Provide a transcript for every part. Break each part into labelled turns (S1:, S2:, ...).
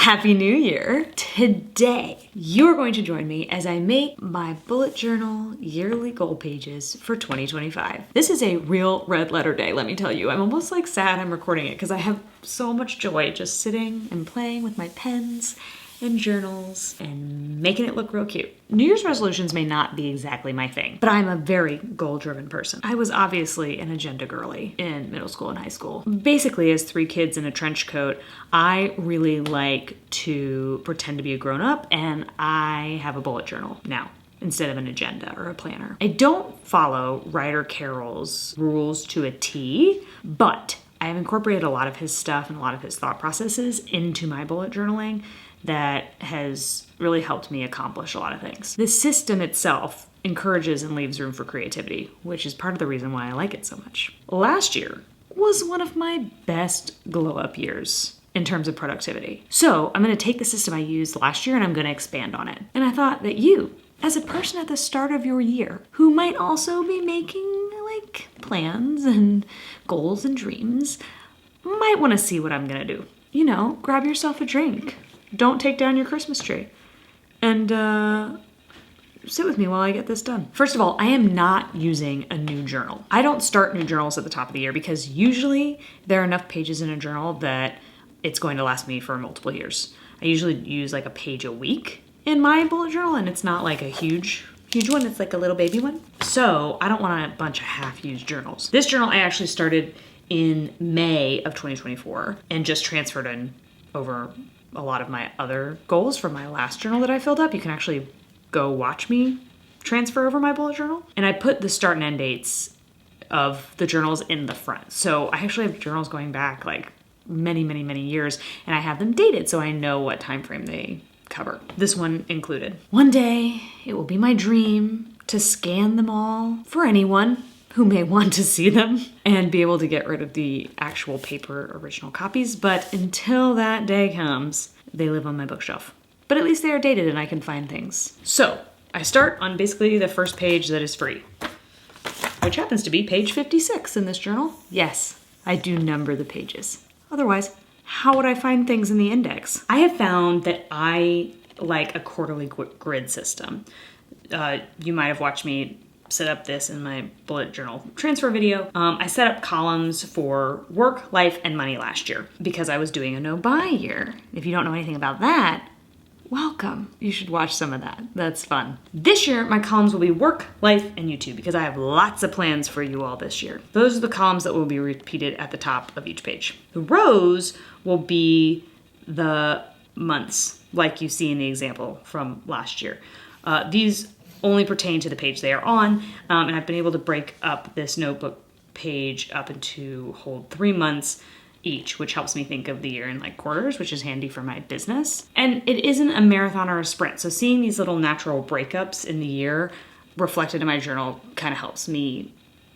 S1: Happy New Year! Today, you're going to join me as I make my bullet journal yearly goal pages for 2025. This is a real red letter day, let me tell you. I'm almost like sad I'm recording it because I have so much joy just sitting and playing with my pens and journals and making it look real cute. New Year's resolutions may not be exactly my thing, but I'm a very goal-driven person. I was obviously an agenda girly in middle school and high school. Basically, as 3 kids in a trench coat, I really like to pretend to be a grown-up, and I have a bullet journal now instead of an agenda or a planner. I don't follow Ryder Carroll's rules to a T, but I have incorporated a lot of his stuff and a lot of his thought processes into my bullet journaling that has really helped me accomplish a lot of things. The system itself encourages and leaves room for creativity, which is part of the reason why I like it so much. Last year was one of my best glow-up years in terms of productivity. So I'm going to take the system I used last year and I'm going to expand on it. And I thought that you, as a person at the start of your year, who might also be making like plans and goals and dreams, might want to see what I'm going to do. You know, grab yourself a drink. Don't take down your Christmas tree. And sit with me while I get this done. First of all, I am not using a new journal. I don't start new journals at the top of the year because usually there are enough pages in a journal that it's going to last me for multiple years. I usually use like a page a week in my bullet journal, and it's not like a huge one. It's like a little baby one. So I don't want a bunch of half-used journals. This journal I actually started in May of 2024 and just transferred in over a lot of my other goals from my last journal that I filled up. You can actually go watch me transfer over my bullet journal. And I put the start and end dates of the journals in the front. So I actually have journals going back like many, many, many years, and I have them dated so I know what time frame they cover. This one included. One day, it will be my dream to scan them all for anyone who may want to see them and be able to get rid of the actual paper original copies. But until that day comes, they live on my bookshelf. But at least they are dated and I can find things. So I start on basically the first page that is free, which happens to be page 56 in this journal. Yes, I do number the pages. Otherwise, how would I find things in the index? I have found that I like a quarterly grid system. You might have watched me set up this in my bullet journal transfer video. I set up columns for work, life, and money last year because I was doing a no-buy year. If you don't know anything about that, welcome. You should watch some of that. That's fun. This year, my columns will be work, life, and YouTube because I have lots of plans for you all this year. Those are the columns that will be repeated at the top of each page. The rows will be the months, like you see in the example from last year. These only pertain to the page they are on, and I've been able to break up this notebook page up into hold 3 months each, which helps me think of the year in like quarters, which is handy for my business. And it isn't a marathon or a sprint, so seeing these little natural breakups in the year reflected in my journal kind of helps me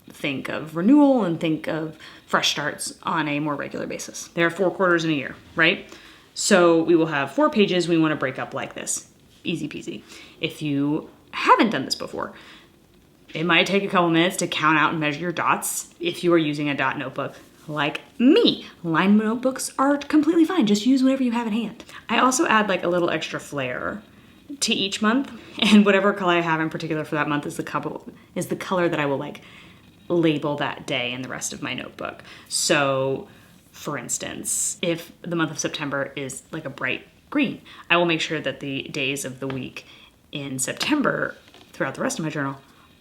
S1: think of renewal and think of fresh starts on a more regular basis. There are 4 quarters in a year, right? So we will have 4 pages we want to break up like this. Easy peasy. If you haven't done this before, it might take a couple minutes to count out and measure your dots if you are using a dot notebook like me. Line notebooks are completely fine. Just use whatever you have at hand. I also add like a little extra flair to each month, and whatever color I have in particular for that month is the color that I will like label that day in the rest of my notebook. So for instance, if the month of September is like a bright green, I will make sure that the days of the week in September throughout the rest of my journal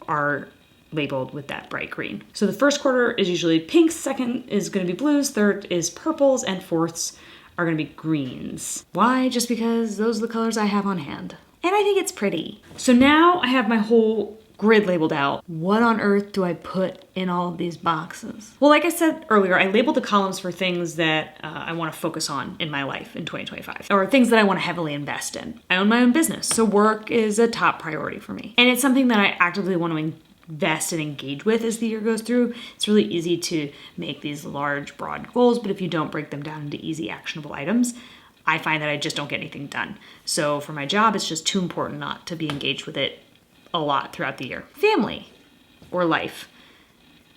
S1: are labeled with that bright green. So the first quarter is usually pinks, second is going to be blues, third is purples, and fourths are going to be greens. Why? Just because those are the colors I have on hand. And I think it's pretty. So now I have my whole grid labeled out. What on earth do I put in all of these boxes? Well, like I said earlier, I labeled the columns for things that I want to focus on in my life in 2025, or things that I want to heavily invest in. I own my own business, so work is a top priority for me. And it's something that I actively want to invest and engage with as the year goes through. It's really easy to make these large, broad goals, but if you don't break them down into easy, actionable items, I find that I just don't get anything done. So for my job, it's just too important not to be engaged with it a lot throughout the year. Family or life.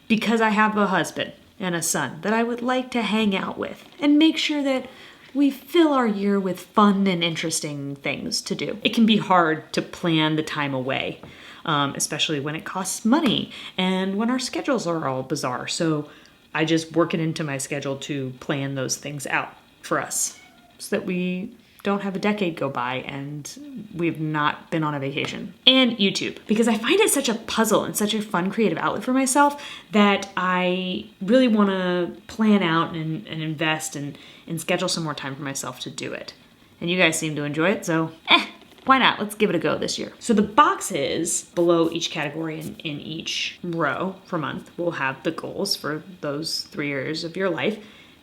S1: Because I have a husband and a son that I would like to hang out with and make sure that we fill our year with fun and interesting things to do. It can be hard to plan the time away, especially when it costs money and when our schedules are all bizarre. So I just work it into my schedule to plan those things out for us so that we don't have a decade go by and we've not been on a vacation. And YouTube, because I find it such a puzzle and such a fun creative outlet for myself that I really want to plan out and invest and schedule some more time for myself to do it. And you guys seem to enjoy it, so why not? Let's give it a go this year. So the boxes below each category in each row for month will have the goals for those 3 years of your life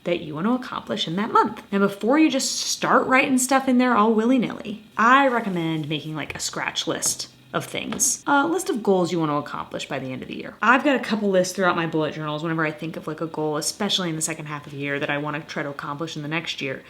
S1: that you want to accomplish in that month. Now, before you just start writing stuff in there all willy-nilly, I recommend making like a scratch list of things, a list of goals you want to accomplish by the end of the year. I've got a couple lists throughout my bullet journals whenever I think of like a goal, especially in the second half of the year that I want to try to accomplish in the next year.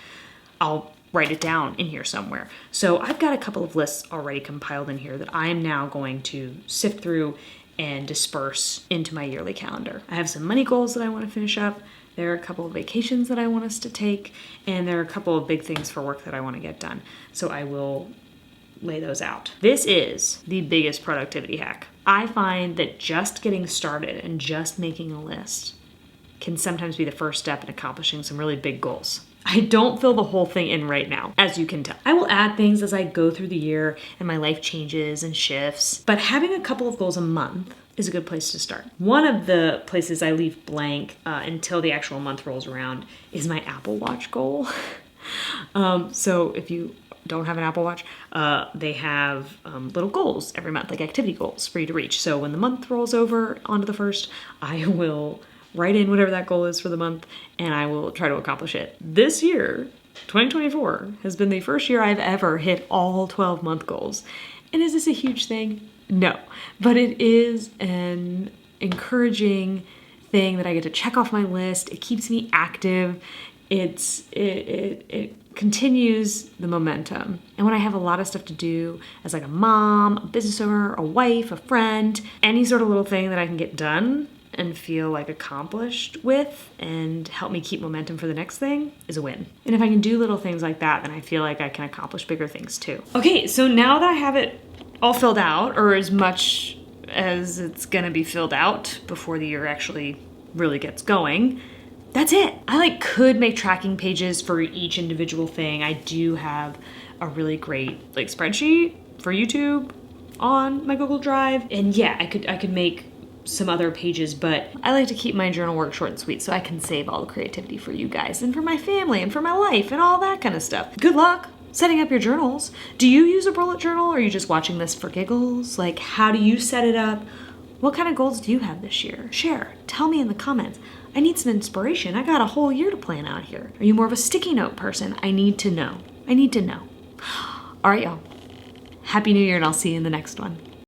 S1: I'll write it down in here somewhere. So I've got a couple of lists already compiled in here that I am now going to sift through and disperse into my yearly calendar. I have some money goals that I want to finish up. There are a couple of vacations that I want us to take, and there are a couple of big things for work that I want to get done. So I will lay those out. This is the biggest productivity hack. I find that just getting started and just making a list can sometimes be the first step in accomplishing some really big goals. I don't fill the whole thing in right now, as you can tell. I will add things as I go through the year and my life changes and shifts, but having a couple of goals a month is a good place to start. One of the places I leave blank until the actual month rolls around is my Apple Watch goal. So if you don't have an Apple Watch, they have little goals every month, like activity goals for you to reach. So when the month rolls over onto the first, I will write in whatever that goal is for the month and I will try to accomplish it. This year, 2024, has been the first year I've ever hit all 12-month goals. And is this a huge thing? No, but it is an encouraging thing that I get to check off my list. It keeps me active. It continues the momentum. And when I have a lot of stuff to do as like a mom, a business owner, a wife, a friend, any sort of little thing that I can get done and feel like accomplished with and help me keep momentum for the next thing is a win. And if I can do little things like that, then I feel like I can accomplish bigger things too. Okay, so now that I have it all filled out, or as much as it's gonna be filled out before the year actually really gets going, that's it. I could make tracking pages for each individual thing. I do have a really great spreadsheet for YouTube on my Google Drive. And yeah, I could make some other pages, but I like to keep my journal work short and sweet so I can save all the creativity for you guys and for my family and for my life and all that kind of stuff. Good luck setting up your journals. Do you use a bullet journal or are you just watching this for giggles? How do you set it up? What kind of goals do you have this year? Share, tell me in the comments. I need some inspiration. I got a whole year to plan out here. Are you more of a sticky note person? I need to know. I need to know. All right, y'all. Happy New Year, and I'll see you in the next one.